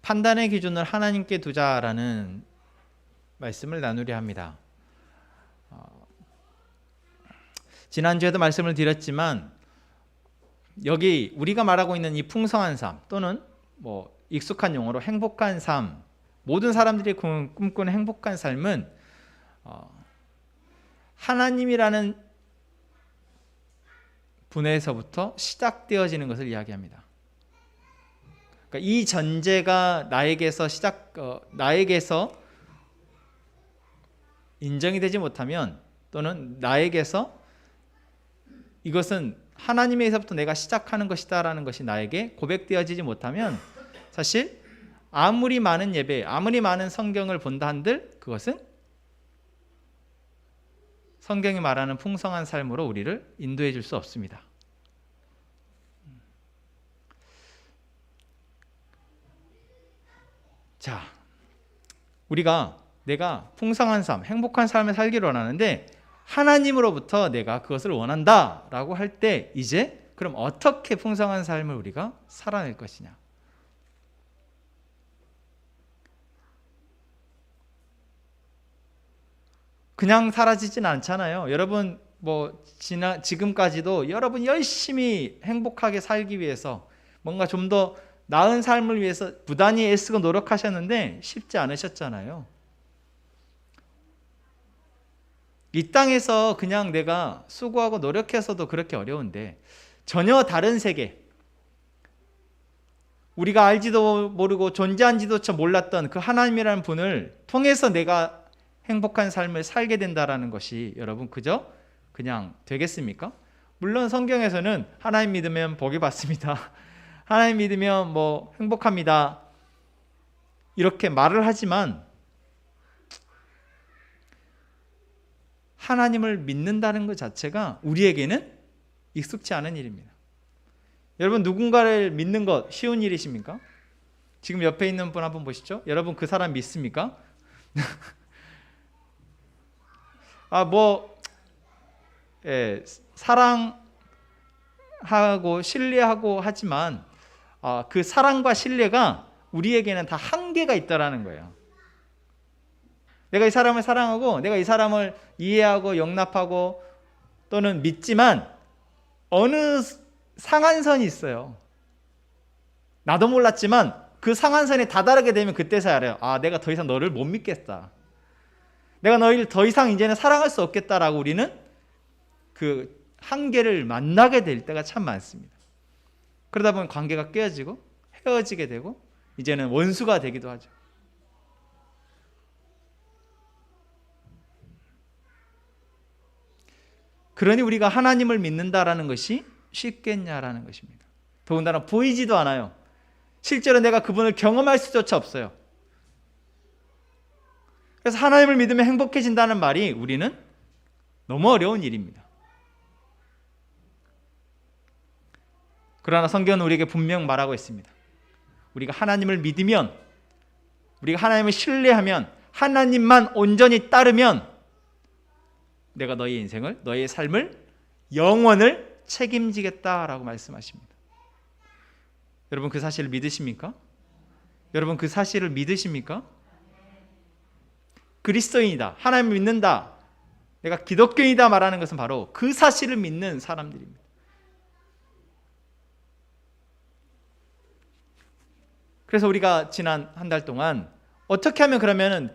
판단의 기준을 하나님께 두자라는 말씀을 나누려 합니다. 지난주에도 말씀을 드렸지만 여기 우리가 말하고 있는 이 풍성한 삶 또는 뭐 익숙한 용어로 행복한 삶, 모든 사람들이 꿈꾸는 행복한 삶은 하나님이라는 분에서부터 시작되어지는 것을 이야기합니다. 그러니까 이 전제가 나에게서 인정이 되지 못하면 또는 나에게서 이것은 하나님에서부터 내가 시작하는 것이다라는 것이 나에게 고백되어지지 못하면 사실 아무리 많은 예배, 아무리 많은 성경을 본다 한들 그것은 성경이 말하는 풍성한 삶으로 우리를 인도해 줄 수 없습니다. 자, 내가 풍성한 삶, 행복한 삶을 살기를 원하는데 하나님으로부터 내가 그것을 원한다라고 할 때 이제 그럼 어떻게 풍성한 삶을 우리가 살아낼 것이냐? 그냥 사라지진 않잖아요. 여러분 지금까지도 여러분 열심히 행복하게 살기 위해서 뭔가 좀 더 나은 삶을 위해서 부단히 애쓰고 노력하셨는데 쉽지 않으셨잖아요. 이 땅에서 그냥 내가 수고하고 노력해서도 그렇게 어려운데 전혀 다른 세계, 우리가 알지도 모르고 존재한지도 몰랐던 그 하나님이라는 분을 통해서 내가 행복한 삶을 살게 된다는 것이 여러분 그냥 되겠습니까? 물론 성경에서는 하나님 믿으면 복이 받습니다. 하나님 믿으면 뭐 행복합니다. 이렇게 말을 하지만 하나님을 믿는다는 것 자체가 우리에게는 익숙치 않은 일입니다. 여러분 누군가를 믿는 것 쉬운 일이십니까? 지금 옆에 있는 분 한번 보시죠. 여러분 그 사람 믿습니까? 사랑하고 신뢰하고 하지만 그 사랑과 신뢰가 우리에게는 다 한계가 있다라는 거예요. 내가 이 사람을 사랑하고 내가 이 사람을 이해하고 용납하고 또는 믿지만 어느 상한선이 있어요. 나도 몰랐지만 그 상한선에 다다르게 되면 그때서야 알아요. 내가 더 이상 너를 못 믿겠다. 내가 너를 더 이상 이제는 사랑할 수 없겠다라고 우리는 그 한계를 만나게 될 때가 참 많습니다. 그러다 보면 관계가 깨어지고 헤어지게 되고 이제는 원수가 되기도 하죠. 그러니 우리가 하나님을 믿는다라는 것이 쉽겠냐라는 것입니다. 더군다나 보이지도 않아요. 실제로 내가 그분을 경험할 수조차 없어요. 그래서 하나님을 믿으면 행복해진다는 말이 우리는 너무 어려운 일입니다. 그러나 성경은 우리에게 분명 말하고 있습니다. 우리가 하나님을 믿으면, 우리가 하나님을 신뢰하면, 하나님만 온전히 따르면 내가 너의 인생을, 너의 삶을, 영원을 책임지겠다라고 말씀하십니다. 여러분 그 사실을 믿으십니까? 여러분 그 사실을 믿으십니까? 그리스도인이다, 하나님을 믿는다, 내가 기독교인이다 말하는 것은 바로 그 사실을 믿는 사람들입니다. 그래서 우리가 지난 한 달 동안 어떻게 하면 그러면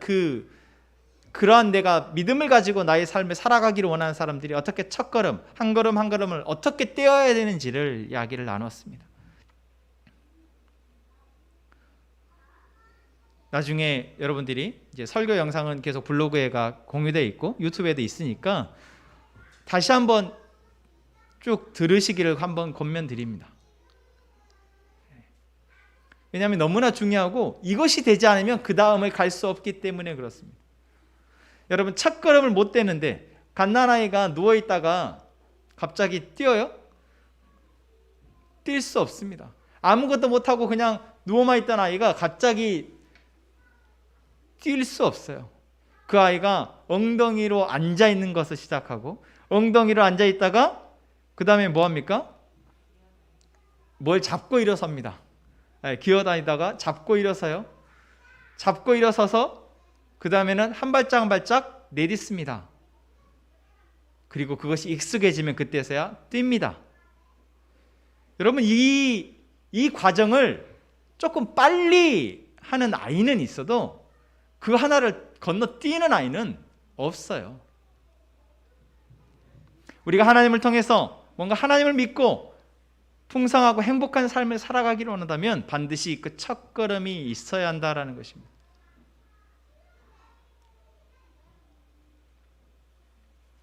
그러한 내가 믿음을 가지고 나의 삶을 살아가기를 원하는 사람들이 어떻게 첫 걸음, 한 걸음 한 걸음을 어떻게 떼어야 되는지를 이야기를 나눴습니다. 나중에 여러분들이 이제 설교 영상은 계속 블로그에가 공유되어 있고 유튜브에도 있으니까 다시 한번 쭉 들으시기를 한번 권면드립니다. 왜냐하면 너무나 중요하고 이것이 되지 않으면 그 다음을 갈 수 없기 때문에 그렇습니다. 여러분 첫 걸음을 못 떼는데 갓난아이가 누워있다가 갑자기 뛰어요? 뛸 수 없습니다. 아무것도 못하고 그냥 누워만 있던 아이가 갑자기 뛸 수 없어요. 그 아이가 엉덩이로 앉아있는 것을 시작하고 엉덩이로 앉아있다가 그 다음에 뭐합니까? 뭘 잡고 일어섭니다. 기어다니다가 잡고 일어서요. 잡고 일어서서 그 다음에는 한 발짝 한 발짝 내딛습니다. 그리고 그것이 익숙해지면 그때서야 뜁니다. 여러분 이 과정을 조금 빨리 하는 아이는 있어도 그 하나를 건너뛰는 아이는 없어요. 우리가 하나님을 통해서 뭔가 하나님을 믿고 풍성하고 행복한 삶을 살아가기를 원한다면 반드시 그 첫걸음이 있어야 한다라는 것입니다.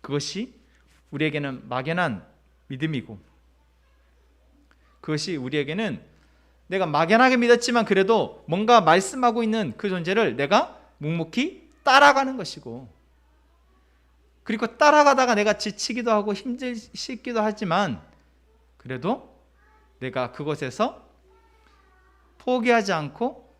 그것이 우리에게는 막연한 믿음이고, 그것이 우리에게는 내가 막연하게 믿었지만 그래도 뭔가 말씀하고 있는 그 존재를 내가 묵묵히 따라가는 것이고, 그리고 따라가다가 내가 지치기도 하고 힘들기도 하지만 그래도 내가 그곳에서 포기하지 않고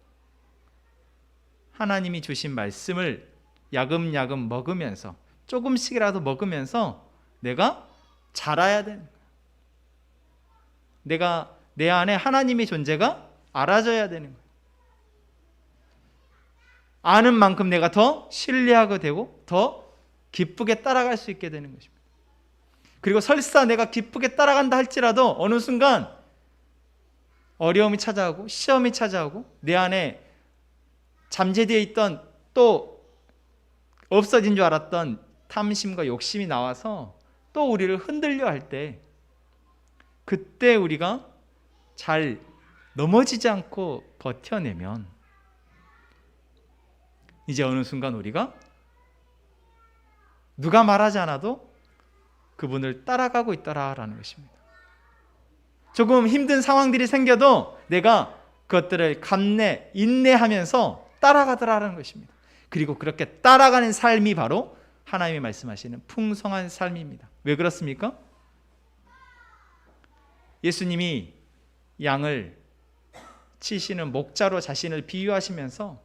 하나님이 주신 말씀을 야금야금 먹으면서, 조금씩이라도 먹으면서 내가 자라야 되는 거예요. 내가 내 안에 하나님의 존재가 알아져야 되는 거예요. 아는 만큼 내가 더 신뢰하게 되고 더 기쁘게 따라갈 수 있게 되는 것입니다. 그리고 설사 내가 기쁘게 따라간다 할지라도 어느 순간 어려움이 찾아오고 시험이 찾아오고 내 안에 잠재되어 있던 또 없어진 줄 알았던 탐심과 욕심이 나와서 또 우리를 흔들려 할 때, 그때 우리가 잘 넘어지지 않고 버텨내면 이제 어느 순간 우리가 누가 말하지 않아도 그분을 따라가고 있더라라는 것입니다. 조금 힘든 상황들이 생겨도 내가 그것들을 감내, 인내하면서 따라가더라라는 것입니다. 그리고 그렇게 따라가는 삶이 바로 하나님이 말씀하시는 풍성한 삶입니다. 왜 그렇습니까? 예수님이 양을 치시는 목자로 자신을 비유하시면서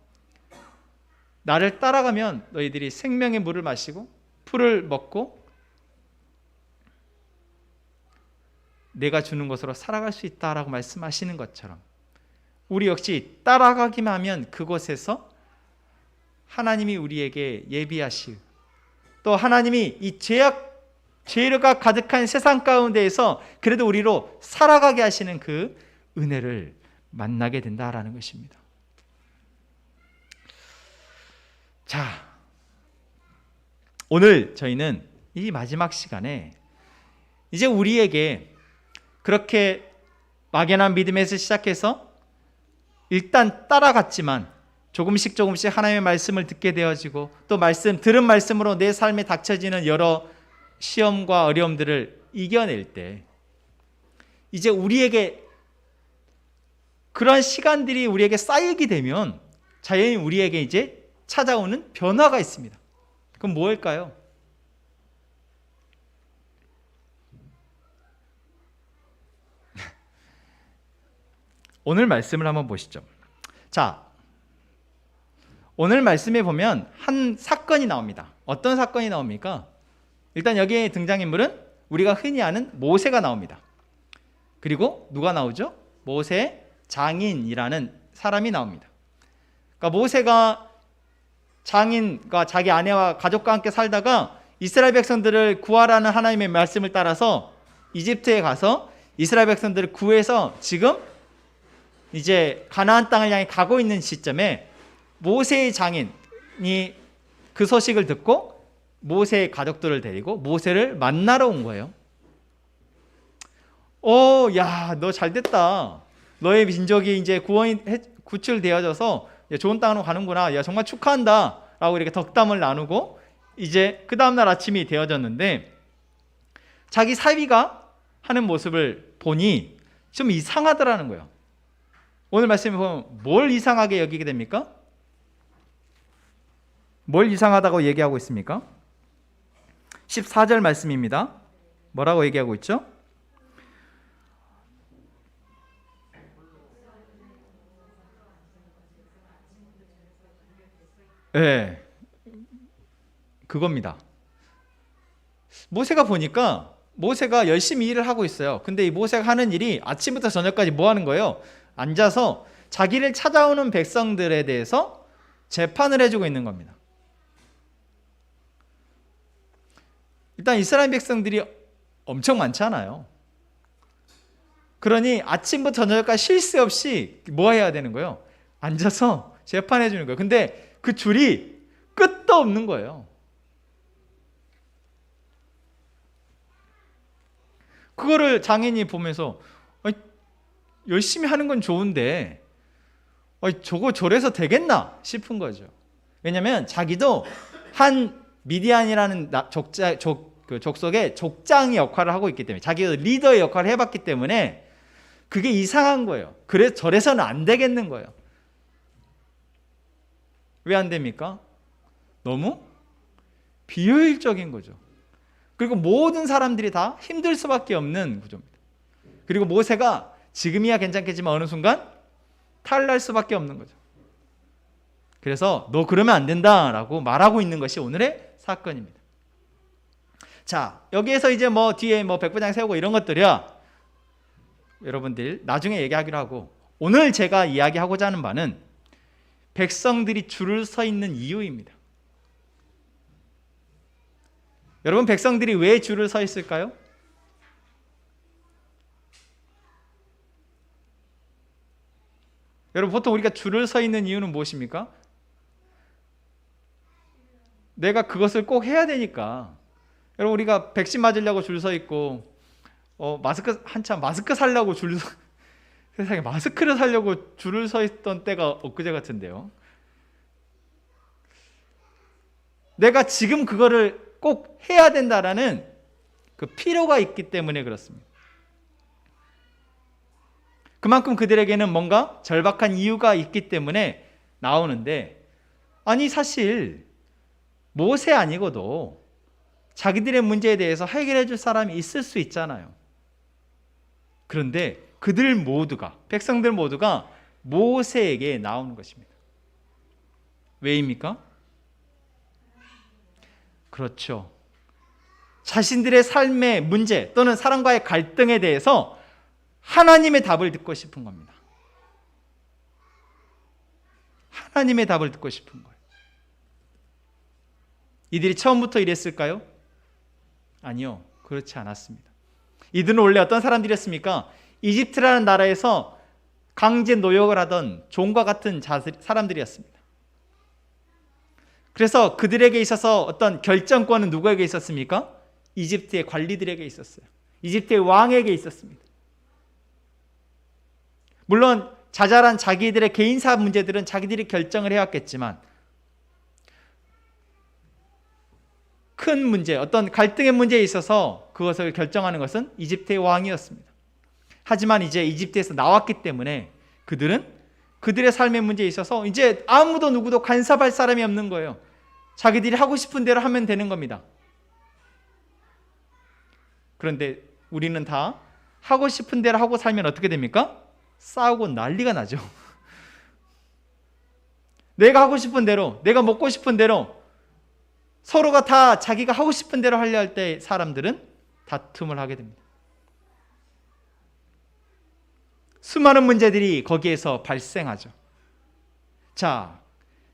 나를 따라가면 너희들이 생명의 물을 마시고 풀을 먹고 내가 주는 것으로 살아갈 수 있다라고 말씀하시는 것처럼 우리 역시 따라가기만 하면 그곳에서 하나님이 우리에게 예비하실, 또 하나님이 이 죄가 가득한 세상 가운데에서 그래도 우리로 살아가게 하시는 그 은혜를 만나게 된다라는 것입니다. 자, 오늘 저희는 이 마지막 시간에 이제 우리에게 그렇게 막연한 믿음에서 시작해서 일단 따라갔지만 조금씩 하나님의 말씀을 듣게 되어지고 또 들은 말씀으로 내 삶에 닥쳐지는 여러 시험과 어려움들을 이겨낼 때 이제 우리에게 그런 시간들이 우리에게 쌓이게 되면 자연히 우리에게 이제 찾아오는 변화가 있습니다. 그럼 뭘까요? 오늘 말씀을 한번 보시죠. 자, 오늘 말씀에 보면 한 사건이 나옵니다. 어떤 사건이 나옵니까? 일단 여기에 등장인물은 우리가 흔히 아는 모세가 나옵니다. 그리고 누가 나오죠? 모세 장인이라는 사람이 나옵니다. 그러니까 모세가 장인과 자기 아내와 가족과 함께 살다가 이스라엘 백성들을 구하라는 하나님의 말씀을 따라서 이집트에 가서 이스라엘 백성들을 구해서 지금 이제 가나안 땅을 향해 가고 있는 시점에 모세의 장인이 그 소식을 듣고 모세의 가족들을 데리고 모세를 만나러 온 거예요. 야, 너 잘됐다. 너의 민족이 이제 구출되어져서 좋은 땅으로 가는구나. 야, 정말 축하한다. 라고 이렇게 덕담을 나누고 이제 그 다음날 아침이 되어졌는데 자기 사위가 하는 모습을 보니 좀 이상하더라는 거예요. 오늘 말씀에 보면 뭘 이상하게 여기게 됩니까? 뭘 이상하다고 얘기하고 있습니까? 14절 말씀입니다. 뭐라고 얘기하고 있죠? 네, 그겁니다. 모세가 보니까 모세가 열심히 일을 하고 있어요. 근데 이 모세가 하는 일이 아침부터 저녁까지 뭐 하는 거예요? 앉아서 자기를 찾아오는 백성들에 대해서 재판을 해주고 있는 겁니다. 일단 이스라엘 백성들이 엄청 많잖아요. 그러니 아침부터 저녁까지 쉴 새 없이 뭐 해야 되는 거예요? 앉아서 재판해 주는 거예요. 근데 그 줄이 끝도 없는 거예요. 그거를 장인이 보면서 열심히 하는 건 좋은데 저거 저래서 되겠나 싶은 거죠. 왜냐하면 자기도 한 미디안이라는 족속의 족장의 역할을 하고 있기 때문에, 자기도 리더의 역할을 해봤기 때문에 그게 이상한 거예요. 그래서 저래서는 안 되겠는 거예요. 왜 안 됩니까? 너무 비효율적인 거죠. 그리고 모든 사람들이 다 힘들 수밖에 없는 구조입니다. 그리고 모세가 지금이야 괜찮겠지만 어느 순간 탈날 수밖에 없는 거죠. 그래서 너 그러면 안 된다라고 말하고 있는 것이 오늘의 사건입니다. 자, 여기에서 이제 뒤에 백부장 세우고 이런 것들이야 여러분들 나중에 얘기하기로 하고, 오늘 제가 이야기하고자 하는 바는 백성들이 줄을 서 있는 이유입니다. 여러분, 백성들이 왜 줄을 서 있을까요? 여러분, 보통 우리가 줄을 서 있는 이유는 무엇입니까? 내가 그것을 꼭 해야 되니까. 여러분, 우리가 백신 맞으려고 줄 서 있고 한참 마스크 살려고 세상에 마스크를 사려고 줄을 서 있던 때가 엊그제 같은데요. 내가 지금 그거를 꼭 해야 된다라는 그 필요가 있기 때문에 그렇습니다. 그만큼 그들에게는 뭔가 절박한 이유가 있기 때문에 나오는데, 아니 사실 모세 아니고도 자기들의 문제에 대해서 해결해 줄 사람이 있을 수 있잖아요. 그런데 그들 모두가, 백성들 모두가 모세에게 나오는 것입니다. 왜입니까? 그렇죠. 자신들의 삶의 문제 또는 사람과의 갈등에 대해서 하나님의 답을 듣고 싶은 겁니다. 하나님의 답을 듣고 싶은 거예요. 이들이 처음부터 이랬을까요? 아니요, 그렇지 않았습니다. 이들은 원래 어떤 사람들이었습니까? 이집트라는 나라에서 강제 노역을 하던 종과 같은 사람들이었습니다. 그래서 그들에게 있어서 어떤 결정권은 누구에게 있었습니까? 이집트의 관리들에게 있었어요. 이집트의 왕에게 있었습니다. 물론 자잘한 자기들의 개인사 문제들은 자기들이 결정을 해왔겠지만, 큰 문제, 어떤 갈등의 문제에 있어서 그것을 결정하는 것은 이집트의 왕이었습니다. 하지만 이제 이집트에서 나왔기 때문에 그들은 그들의 삶의 문제에 있어서 이제 아무도 누구도 간섭할 사람이 없는 거예요. 자기들이 하고 싶은 대로 하면 되는 겁니다. 그런데 우리는 다 하고 싶은 대로 하고 살면 어떻게 됩니까? 싸우고 난리가 나죠. 내가 하고 싶은 대로, 내가 먹고 싶은 대로, 서로가 다 자기가 하고 싶은 대로 하려 할 때 사람들은 다툼을 하게 됩니다. 수많은 문제들이 거기에서 발생하죠. 자,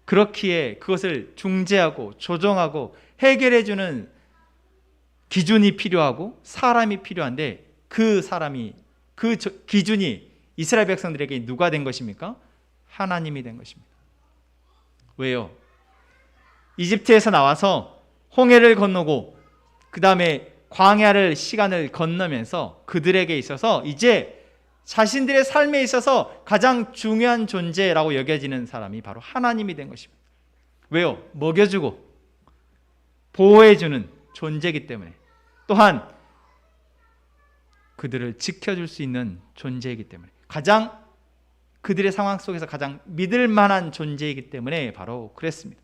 그렇기에 그것을 중재하고 조정하고 해결해주는 기준이 필요하고 사람이 필요한데, 그 기준이 이스라엘 백성들에게 누가 된 것입니까? 하나님이 된 것입니다. 왜요? 이집트에서 나와서 홍해를 건너고 그 다음에 광야를 시간을 건너면서 그들에게 있어서 이제 자신들의 삶에 있어서 가장 중요한 존재라고 여겨지는 사람이 바로 하나님이 된 것입니다. 왜요? 먹여주고 보호해주는 존재이기 때문에, 또한 그들을 지켜줄 수 있는 존재이기 때문에, 가장 그들의 상황 속에서 가장 믿을 만한 존재이기 때문에 바로 그랬습니다.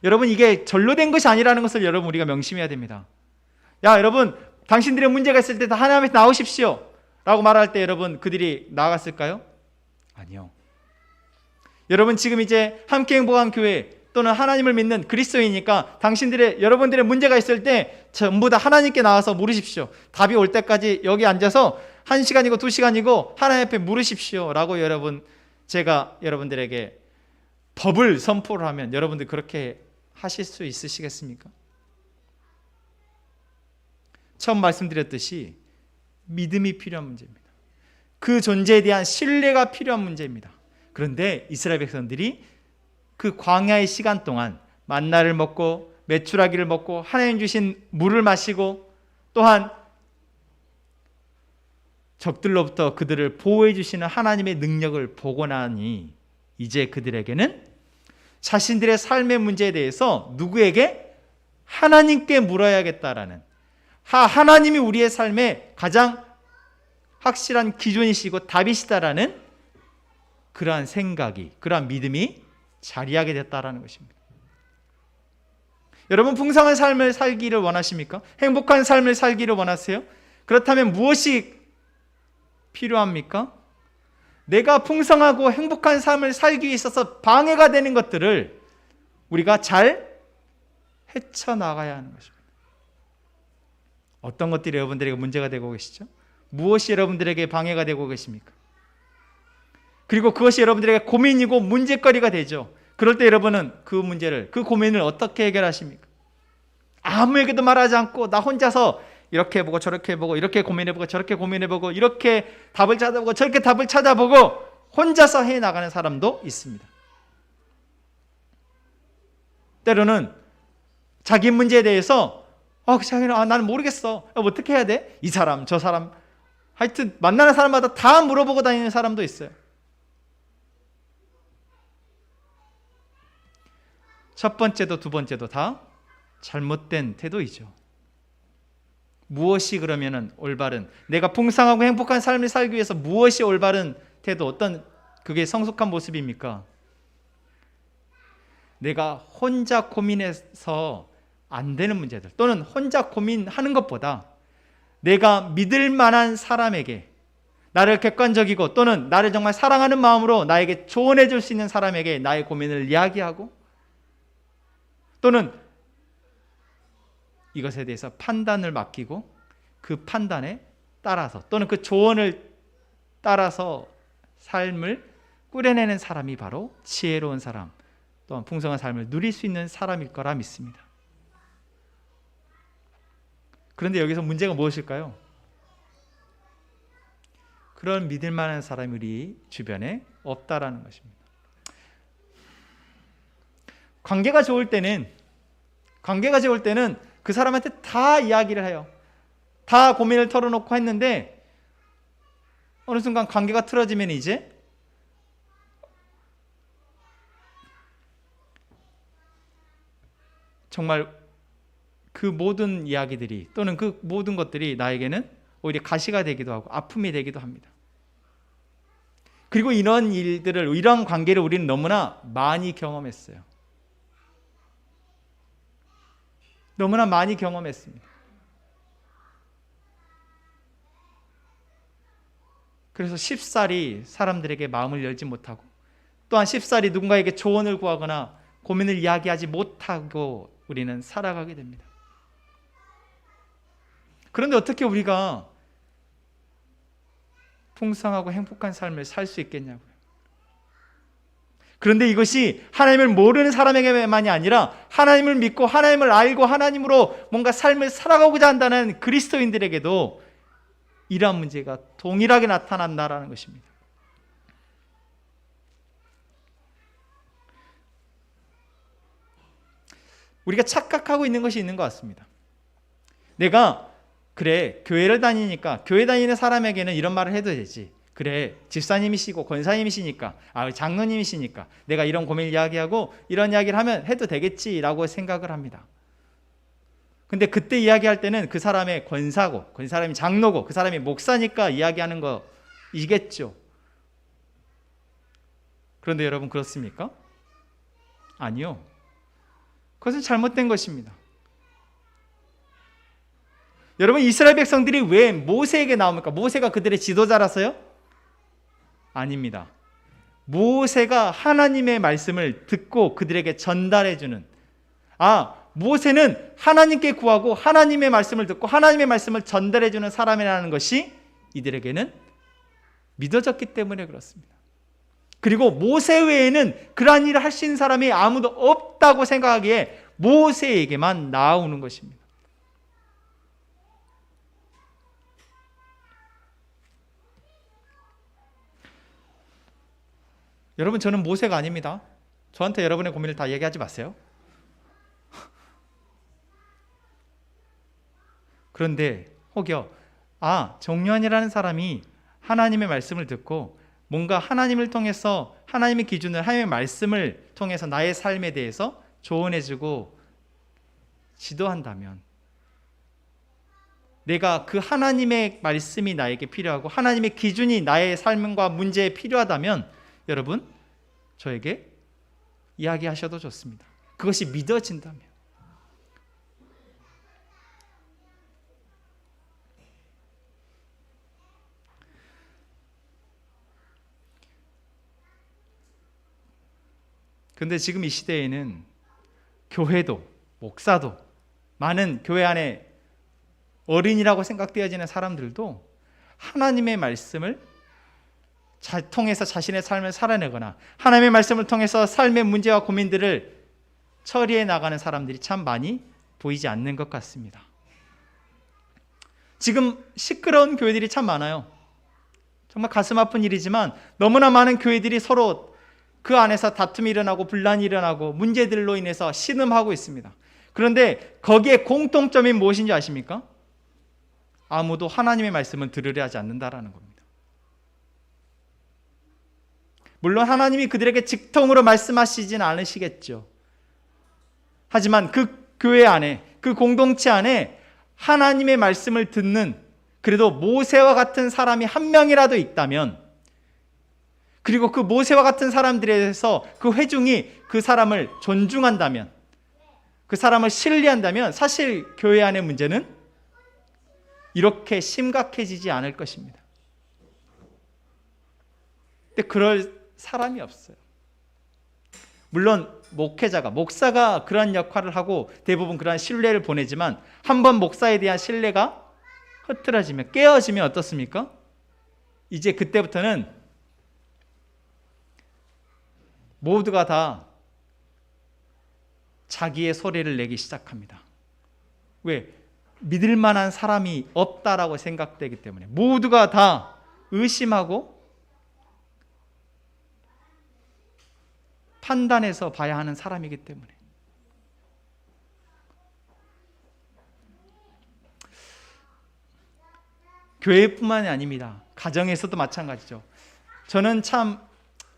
여러분, 이게 절로 된 것이 아니라는 것을 여러분 우리가 명심해야 됩니다. 야, 여러분, 당신들의 문제가 있을 때 다 하나님에서 나오십시오 라고 말할 때 여러분 그들이 나아갔을까요? 아니요. 여러분, 지금 이제 함께 행복한 교회 또는 하나님을 믿는 그리스도이니까 여러분들의 문제가 있을 때 전부 다 하나님께 나와서 물으십시오. 답이 올 때까지 여기 앉아서 1시간이고 2시간이고 하나님 앞에 물으십시오 라고 제가 여러분들에게 법을 선포를 하면 여러분들 그렇게 하실 수 있으시겠습니까? 처음 말씀드렸듯이 믿음이 필요한 문제입니다. 그 존재에 대한 신뢰가 필요한 문제입니다. 그런데 이스라엘 백성들이 그 광야의 시간 동안 만나를 먹고 메추라기를 먹고 하나님 주신 물을 마시고 또한 적들로부터 그들을 보호해 주시는 하나님의 능력을 보고 나니 이제 그들에게는 자신들의 삶의 문제에 대해서 누구에게? 하나님께 물어야겠다라는, 하나님이 우리의 삶에 가장 확실한 기준이시고 답이시다라는 그러한 생각이, 그러한 믿음이 자리하게 됐다라는 것입니다. 여러분, 풍성한 삶을 살기를 원하십니까? 행복한 삶을 살기를 원하세요? 그렇다면 무엇이 필요합니까? 내가 풍성하고 행복한 삶을 살기 위해 있어서 방해가 되는 것들을 우리가 잘 헤쳐나가야 하는 것입니다. 어떤 것들이 여러분들에게 문제가 되고 계시죠? 무엇이 여러분들에게 방해가 되고 계십니까? 그리고 그것이 여러분들에게 고민이고 문제거리가 되죠. 그럴 때 여러분은 그 문제를, 그 고민을 어떻게 해결하십니까? 아무에게도 말하지 않고 나 혼자서 이렇게 해보고 저렇게 해보고 이렇게 고민해보고 저렇게 고민해보고 이렇게 답을 찾아보고 저렇게 답을 찾아보고 혼자서 해나가는 사람도 있습니다. 때로는 자기 문제에 대해서 나는 모르겠어. 어떻게 해야 돼? 이 사람 저 사람 하여튼 만나는 사람마다 다 물어보고 다니는 사람도 있어요. 첫 번째도 두 번째도 다 잘못된 태도이죠. 무엇이 그러면은 올바른, 내가 풍성하고 행복한 삶을 살기 위해서 무엇이 올바른 태도, 어떤 그게 성숙한 모습입니까? 내가 혼자 고민해서 안 되는 문제들 또는 혼자 고민하는 것보다 내가 믿을 만한 사람에게, 나를 객관적이고 또는 나를 정말 사랑하는 마음으로 나에게 조언해 줄 수 있는 사람에게 나의 고민을 이야기하고 또는 이것에 대해서 판단을 맡기고 그 판단에 따라서 또는 그 조언을 따라서 삶을 꾸려내는 사람이 바로 지혜로운 사람, 또한 풍성한 삶을 누릴 수 있는 사람일 거라 믿습니다. 그런데 여기서 문제가 무엇일까요? 그런 믿을 만한 사람이 우리 주변에 없다라는 것입니다. 관계가 좋을 때는 그 사람한테 다 이야기를 해요. 다 고민을 털어놓고 했는데 어느 순간 관계가 틀어지면 이제 정말 그 모든 이야기들이 또는 그 모든 것들이 나에게는 오히려 가시가 되기도 하고 아픔이 되기도 합니다. 그리고 이런 관계를 우리는 너무나 많이 경험했어요. 너무나 많이 경험했습니다. 그래서 쉽사리 사람들에게 마음을 열지 못하고 또한 쉽사리 누군가에게 조언을 구하거나 고민을 이야기하지 못하고 우리는 살아가게 됩니다. 그런데 어떻게 우리가 풍성하고 행복한 삶을 살 수 있겠냐고요. 그런데 이것이 하나님을 모르는 사람에게만이 아니라 하나님을 믿고 하나님을 알고 하나님으로 뭔가 삶을 살아가고자 한다는 그리스도인들에게도 이러한 문제가 동일하게 나타난다라는 것입니다. 우리가 착각하고 있는 것이 있는 것 같습니다. 내가 그래 교회를 다니니까 교회 다니는 사람에게는 이런 말을 해도 되지. 그래 집사님이시고 권사님이시니까 장로님이시니까 내가 이런 고민을 이야기하고 이런 이야기를 하면 해도 되겠지라고 생각을 합니다. 근데 그때 이야기할 때는 그 사람의 권사고 그 사람이 장로고 그 사람이 목사니까 이야기하는 거이겠죠. 그런데 여러분 그렇습니까? 아니요. 그것은 잘못된 것입니다. 여러분 이스라엘 백성들이 왜 모세에게 나옵니까? 모세가 그들의 지도자라서요? 아닙니다. 모세가 하나님의 말씀을 듣고 그들에게 전달해주는, 모세는 하나님께 구하고 하나님의 말씀을 듣고 하나님의 말씀을 전달해주는 사람이라는 것이 이들에게는 믿어졌기 때문에 그렇습니다. 그리고 모세 외에는 그러한 일을 할 수 있는 사람이 아무도 없다고 생각하기에 모세에게만 나아오는 것입니다. 여러분, 저는 모세가 아닙니다. 저한테 여러분의 고민을 다 얘기하지 마세요. 그런데 혹여 정요한이라는 사람이 하나님의 말씀을 듣고 뭔가 하나님을 통해서 하나님의 기준을, 하나님의 말씀을 통해서 나의 삶에 대해서 조언해주고 지도한다면, 내가 그 하나님의 말씀이 나에게 필요하고 하나님의 기준이 나의 삶과 문제에 필요하다면 여러분, 저에게 이야기하셔도 좋습니다. 그것이 믿어진다면. 그런데 지금 이 시대에는 교회도, 목사도, 많은 교회 안에 어린이라고 생각되어지는 사람들도 하나님의 말씀을 통해서 자신의 삶을 살아내거나 하나님의 말씀을 통해서 삶의 문제와 고민들을 처리해 나가는 사람들이 참 많이 보이지 않는 것 같습니다. 지금 시끄러운 교회들이 참 많아요. 정말 가슴 아픈 일이지만 너무나 많은 교회들이 서로 그 안에서 다툼이 일어나고 분란이 일어나고 문제들로 인해서 신음하고 있습니다. 그런데 거기에 공통점이 무엇인지 아십니까? 아무도 하나님의 말씀을 들으려 하지 않는다라는 겁니다. 물론 하나님이 그들에게 직통으로 말씀하시진 않으시겠죠. 하지만 그 교회 안에, 그 공동체 안에 하나님의 말씀을 듣는, 그래도 모세와 같은 사람이 한 명이라도 있다면, 그리고 그 모세와 같은 사람들에 대해서 그 회중이 그 사람을 존중한다면, 그 사람을 신뢰한다면 사실 교회 안의 문제는 이렇게 심각해지지 않을 것입니다. 근데 그럴 사람이 없어요. 물론 목회자가, 목사가 그러한 역할을 하고 대부분 그러한 신뢰를 보내지만 한번 목사에 대한 신뢰가 흐트러지면, 깨어지면 어떻습니까? 이제 그때부터는 모두가 다 자기의 소리를 내기 시작합니다. 왜? 믿을 만한 사람이 없다라고 생각되기 때문에 모두가 다 의심하고 판단해서 봐야 하는 사람이기 때문에. 교회뿐만이 아닙니다. 가정에서도 마찬가지죠. 저는 참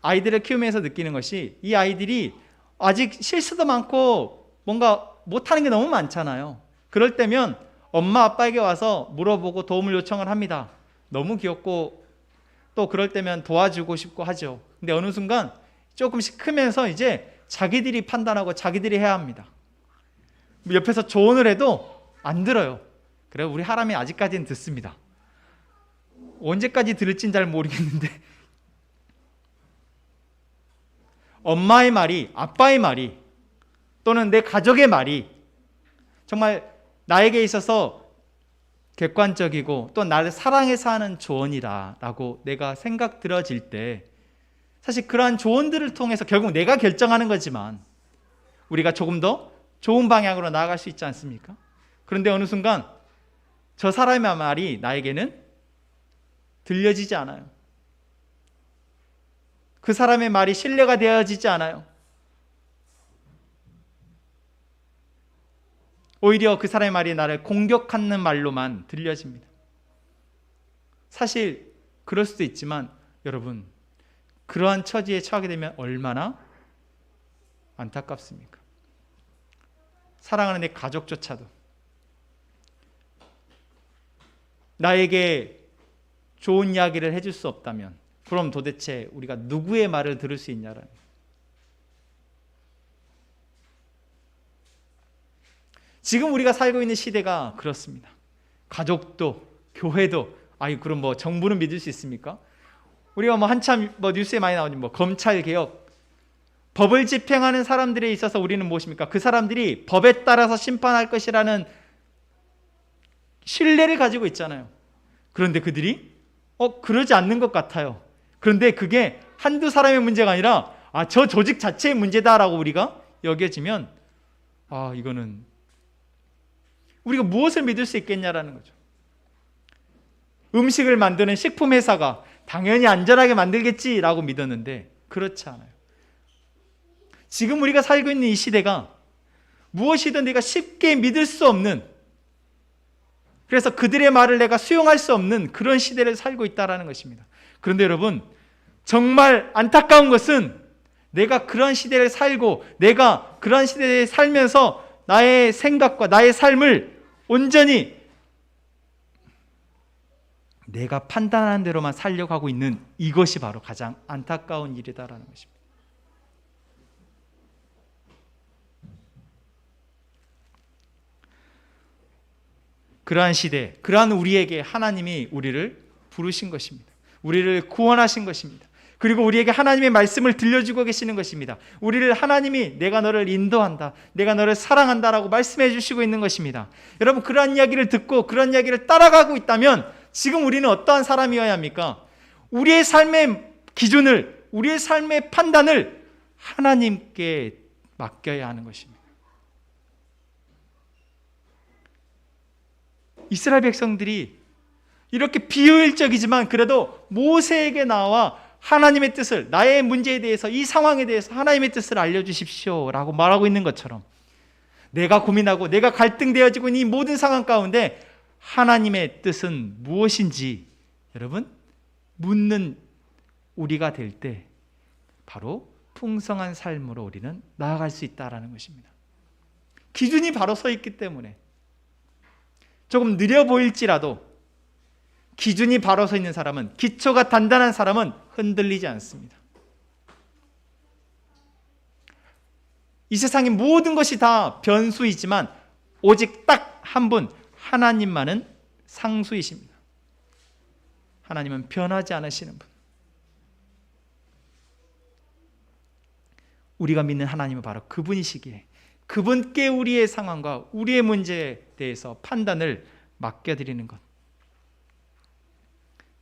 아이들을 키우면서 느끼는 것이, 이 아이들이 아직 실수도 많고 뭔가 못하는 게 너무 많잖아요. 그럴 때면 엄마 아빠에게 와서 물어보고 도움을 요청을 합니다. 너무 귀엽고 또 그럴 때면 도와주고 싶고 하죠. 근데 어느 순간 조금씩 크면서 이제 자기들이 판단하고 자기들이 해야 합니다. 옆에서 조언을 해도 안 들어요. 그래요, 우리 하람이 아직까지는 듣습니다. 언제까지 들을진 잘 모르겠는데 엄마의 말이, 아빠의 말이, 또는 내 가족의 말이 정말 나에게 있어서 객관적이고 또 나를 사랑해서 하는 조언이라고 내가 생각 들어질 때, 사실 그러한 조언들을 통해서 결국 내가 결정하는 거지만 우리가 조금 더 좋은 방향으로 나아갈 수 있지 않습니까? 그런데 어느 순간 저 사람의 말이 나에게는 들려지지 않아요. 그 사람의 말이 신뢰가 되어지지 않아요. 오히려 그 사람의 말이 나를 공격하는 말로만 들려집니다. 사실 그럴 수도 있지만 여러분, 그러한 처지에 처하게 되면 얼마나 안타깝습니까? 사랑하는 내 가족조차도 나에게 좋은 이야기를 해줄 수 없다면 그럼 도대체 우리가 누구의 말을 들을 수 있냐라는. 지금 우리가 살고 있는 시대가 그렇습니다. 가족도 교회도, 그럼 뭐 정부는 믿을 수 있습니까? 우리가 뭐 한참 뉴스에 많이 나오는 검찰 개혁, 법을 집행하는 사람들에 있어서 우리는 무엇입니까? 그 사람들이 법에 따라서 심판할 것이라는 신뢰를 가지고 있잖아요. 그런데 그들이 그러지 않는 것 같아요. 그런데 그게 한두 사람의 문제가 아니라 저 조직 자체의 문제다라고 우리가 여겨지면 이거는 우리가 무엇을 믿을 수 있겠냐라는 거죠. 음식을 만드는 식품 회사가 당연히 안전하게 만들겠지라고 믿었는데 그렇지 않아요. 지금 우리가 살고 있는 이 시대가 무엇이든 내가 쉽게 믿을 수 없는, 그래서 그들의 말을 내가 수용할 수 없는 그런 시대를 살고 있다는 것입니다. 그런데 여러분, 정말 안타까운 것은 내가 그런 시대를 살고 내가 그런 시대에 살면서 나의 생각과 나의 삶을 온전히 내가 판단한 대로만 살려고 하고 있는 이것이 바로 가장 안타까운 일이다라는 것입니다. 그러한 시대, 그러한 우리에게 하나님이 우리를 부르신 것입니다. 우리를 구원하신 것입니다. 그리고 우리에게 하나님의 말씀을 들려주고 계시는 것입니다. 우리를 하나님이 내가 너를 인도한다, 내가 너를 사랑한다라고 말씀해 주시고 있는 것입니다. 여러분, 그러한 이야기를 듣고 그런 이야기를 따라가고 있다면 지금 우리는 어떠한 사람이어야 합니까? 우리의 삶의 기준을, 우리의 삶의 판단을 하나님께 맡겨야 하는 것입니다. 이스라엘 백성들이 이렇게 비효율적이지만 그래도 모세에게 나와 하나님의 뜻을, 나의 문제에 대해서, 이 상황에 대해서 하나님의 뜻을 알려주십시오 라고 말하고 있는 것처럼, 내가 고민하고 내가 갈등되어지고 있는 이 모든 상황 가운데 하나님의 뜻은 무엇인지 여러분 묻는 우리가 될 때 바로 풍성한 삶으로 우리는 나아갈 수 있다는 것입니다. 기준이 바로 서 있기 때문에 조금 느려 보일지라도 기준이 바로 서 있는 사람은, 기초가 단단한 사람은 흔들리지 않습니다. 이 세상의 모든 것이 다 변수이지만 오직 딱 한 분, 하나님만은 상수이십니다. 하나님은 변하지 않으시는 분. 우리가 믿는 하나님은 바로 그분이시기에 그분께 우리의 상황과 우리의 문제에 대해서 판단을 맡겨드리는 것,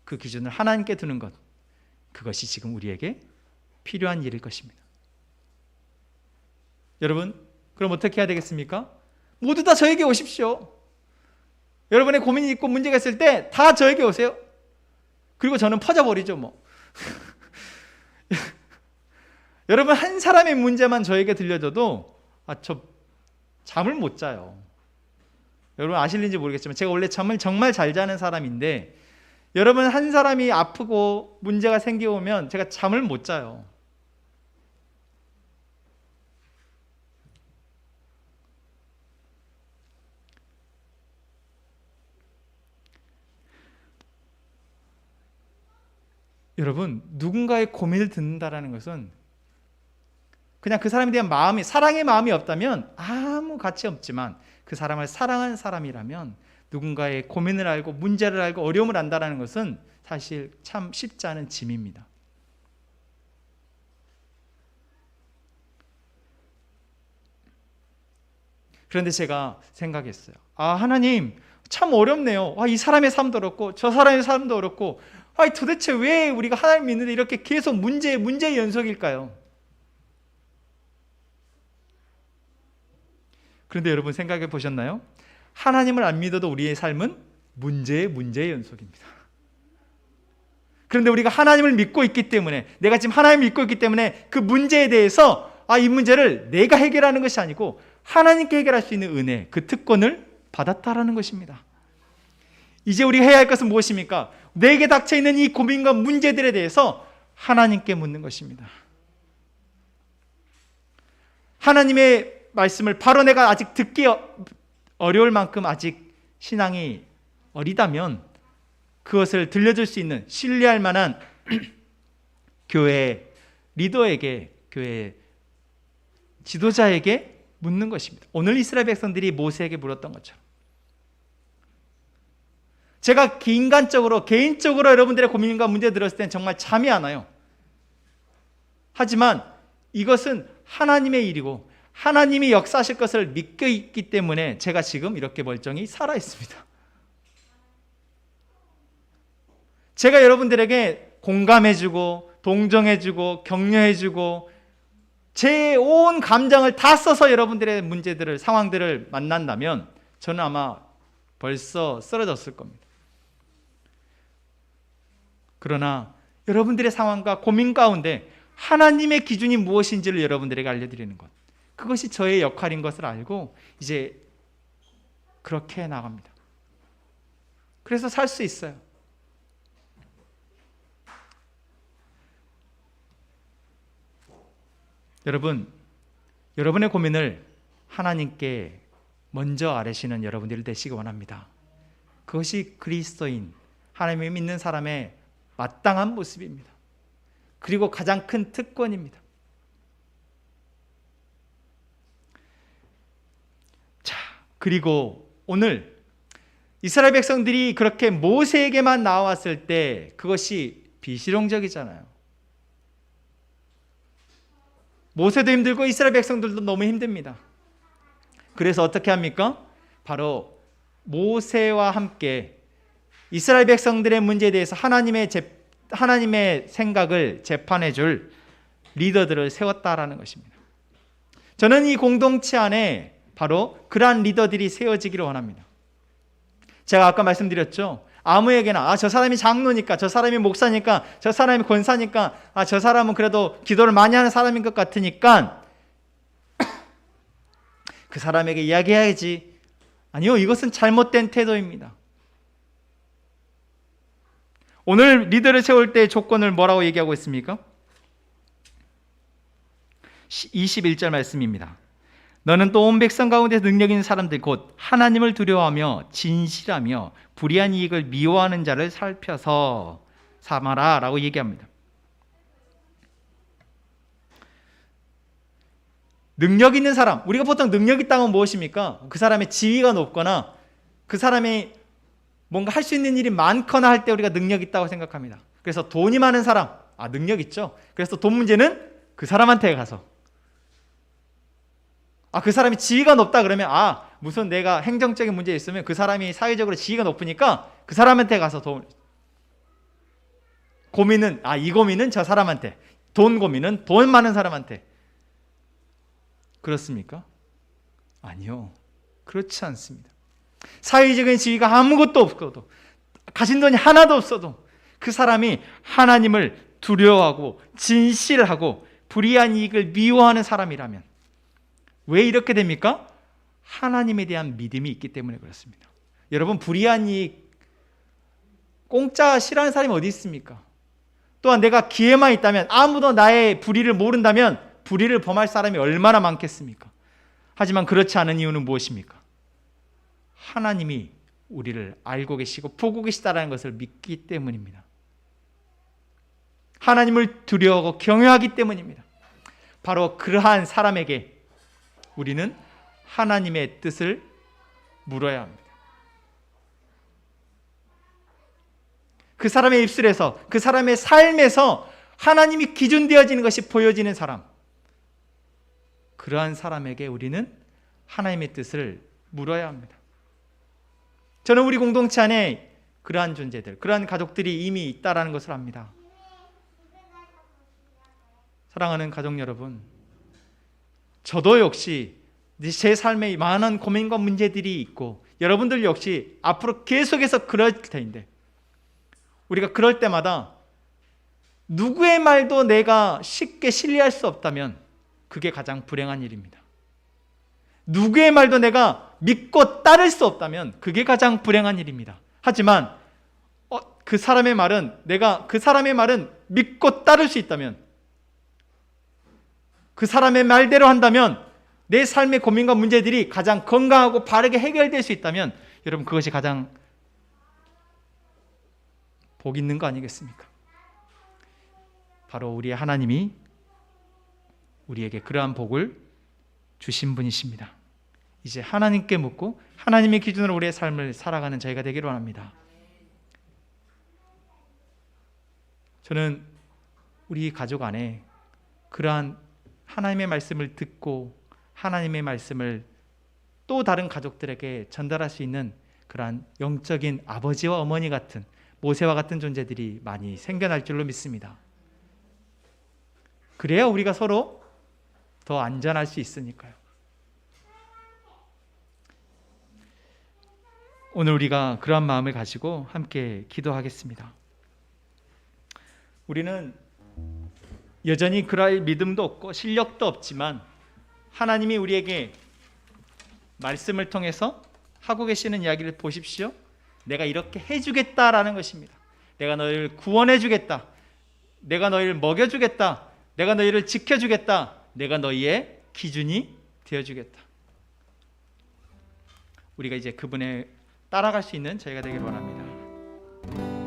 그 기준을 하나님께 두는 것, 그것이 지금 우리에게 필요한 일일 것입니다. 여러분, 그럼 어떻게 해야 되겠습니까? 모두 다 저에게 오십시오. 여러분의 고민이 있고 문제가 있을 때 다 저에게 오세요. 그리고 저는 퍼져버리죠 뭐. 여러분, 한 사람의 문제만 저에게 들려줘도 저 잠을 못 자요. 여러분 아실는지 모르겠지만 제가 원래 잠을 정말 잘 자는 사람인데, 여러분 한 사람이 아프고 문제가 생겨오면 제가 잠을 못 자요. 여러분, 누군가의 고민을 듣는다라는 것은 그냥 그 사람에 대한 마음이, 사랑의 마음이 없다면 아무 가치 없지만, 그 사람을 사랑하는 사람이라면 누군가의 고민을 알고 문제를 알고 어려움을 안다는 것은 사실 참 쉽지 않은 짐입니다. 그런데 제가 생각했어요. 하나님 참 어렵네요. 이 사람의 삶도 어렵고 저 사람의 삶도 어렵고, 도대체 왜 우리가 하나님 믿는데 이렇게 계속 문제의 연속일까요? 그런데 여러분 생각해 보셨나요? 하나님을 안 믿어도 우리의 삶은 문제의 연속입니다. 그런데 우리가 하나님을 믿고 있기 때문에, 내가 지금 하나님을 믿고 있기 때문에 그 문제에 대해서 이 문제를 내가 해결하는 것이 아니고 하나님께 해결할 수 있는 은혜, 그 특권을 받았다라는 것입니다. 이제 우리가 해야 할 것은 무엇입니까? 내게 닥쳐있는 이 고민과 문제들에 대해서 하나님께 묻는 것입니다. 하나님의 말씀을 바로 내가 아직 듣기 어려울 만큼 아직 신앙이 어리다면 그것을 들려줄 수 있는 신뢰할 만한 교회 리더에게, 교회 지도자에게 묻는 것입니다. 오늘 이스라엘 백성들이 모세에게 물었던 것처럼, 제가 개인적으로 여러분들의 고민과 문제 들었을 땐 정말 잠이 안 와요. 하지만 이것은 하나님의 일이고 하나님이 역사하실 것을 믿고 있기 때문에 제가 지금 이렇게 멀쩡히 살아 있습니다. 제가 여러분들에게 공감해주고 동정해주고 격려해주고 제 온 감정을 다 써서 여러분들의 문제들을, 상황들을 만난다면 저는 아마 벌써 쓰러졌을 겁니다. 그러나 여러분들의 상황과 고민 가운데 하나님의 기준이 무엇인지를 여러분들에게 알려드리는 것, 그것이 저의 역할인 것을 알고 이제 그렇게 나갑니다. 그래서 살 수 있어요. 여러분, 여러분의 고민을 하나님께 먼저 아뢰시는 여러분들이 되시기 원합니다. 그것이 그리스도인, 하나님을 믿는 사람의 마땅한 모습입니다. 그리고 가장 큰 특권입니다. 자, 그리고 오늘 이스라엘 백성들이 그렇게 모세에게만 나왔을 때 그것이 비실용적이잖아요. 모세도 힘들고 이스라엘 백성들도 너무 힘듭니다. 그래서 어떻게 합니까? 바로 모세와 함께 이스라엘 백성들의 문제에 대해서 하나님의 생각을 재판해 줄 리더들을 세웠다라는 것입니다. 저는 이 공동체 안에 바로 그러한 리더들이 세워지기를 원합니다. 제가 아까 말씀드렸죠. 아무에게나 저 사람이 장로니까, 저 사람이 목사니까, 저 사람이 권사니까, 저 사람은 그래도 기도를 많이 하는 사람인 것 같으니까 그 사람에게 이야기해야지. 아니요, 이것은 잘못된 태도입니다. 오늘 리더를 세울 때 조건을 뭐라고 얘기하고 있습니까? 21절 말씀입니다. 너는 또 온 백성 가운데 능력 있는 사람들 곧 하나님을 두려워하며 진실하며 불의한 이익을 미워하는 자를 살펴서 삼아라 라고 얘기합니다. 능력 있는 사람, 우리가 보통 능력 있다면 무엇입니까? 그 사람의 지위가 높거나 그 사람이 뭔가 할 수 있는 일이 많거나 할 때 우리가 능력 있다고 생각합니다. 그래서 돈이 많은 사람, 능력 있죠. 그래서 돈 문제는 그 사람한테 가서, 그 사람이 지위가 높다 그러면 무슨 내가 행정적인 문제 있으면 그 사람이 사회적으로 지위가 높으니까 그 사람한테 가서 고민은 이 고민은 저 사람한테, 돈 고민은 돈 많은 사람한테. 그렇습니까? 아니요, 그렇지 않습니다. 사회적인 지위가 아무것도 없어도, 가진 돈이 하나도 없어도 그 사람이 하나님을 두려워하고 진실하고 불의한 이익을 미워하는 사람이라면, 왜 이렇게 됩니까? 하나님에 대한 믿음이 있기 때문에 그렇습니다. 여러분, 불의한 이익 공짜 싫어하는 사람이 어디 있습니까? 또한 내가 기회만 있다면, 아무도 나의 불의를 모른다면 불의를 범할 사람이 얼마나 많겠습니까? 하지만 그렇지 않은 이유는 무엇입니까? 하나님이 우리를 알고 계시고 보고 계시다는 것을 믿기 때문입니다. 하나님을 두려워하고 경외하기 때문입니다. 바로 그러한 사람에게 우리는 하나님의 뜻을 물어야 합니다. 그 사람의 입술에서, 그 사람의 삶에서 하나님이 기준되어지는 것이 보여지는 사람, 그러한 사람에게 우리는 하나님의 뜻을 물어야 합니다. 저는 우리 공동체 안에 그러한 존재들, 그러한 가족들이 이미 있다라는 것을 압니다. 사랑하는 가족 여러분, 저도 역시 제 삶에 많은 고민과 문제들이 있고 여러분들 역시 앞으로 계속해서 그럴 텐데, 우리가 그럴 때마다 누구의 말도 내가 쉽게 신뢰할 수 없다면 그게 가장 불행한 일입니다. 누구의 말도 내가 믿고 따를 수 없다면 그게 가장 불행한 일입니다. 하지만 그 사람의 말은, 내가 그 사람의 말은 믿고 따를 수 있다면, 그 사람의 말대로 한다면 내 삶의 고민과 문제들이 가장 건강하고 바르게 해결될 수 있다면, 여러분, 그것이 가장 복 있는 거 아니겠습니까? 바로 우리의 하나님이 우리에게 그러한 복을 주신 분이십니다. 이제 하나님께 묻고 하나님의 기준으로 우리의 삶을 살아가는 저희가 되기를 원합니다. 저는 우리 가족 안에 그러한 하나님의 말씀을 듣고 하나님의 말씀을 또 다른 가족들에게 전달할 수 있는 그러한 영적인 아버지와 어머니 같은 모세와 같은 존재들이 많이 생겨날 줄로 믿습니다. 그래야 우리가 서로 더 안전할 수 있으니까요. 오늘 우리가 그러한 마음을 가지고 함께 기도하겠습니다. 우리는 여전히 그럴 믿음도 없고 실력도 없지만 하나님이 우리에게 말씀을 통해서 하고 계시는 이야기를 보십시오. 내가 이렇게 해주겠다라는 것입니다. 내가 너희를 구원해주겠다. 내가 너희를 먹여주겠다. 내가 너희를 지켜주겠다. 내가 너희의 기준이 되어주겠다. 우리가 이제 그분의 따라갈 수 있는 저희가 되길 원합니다.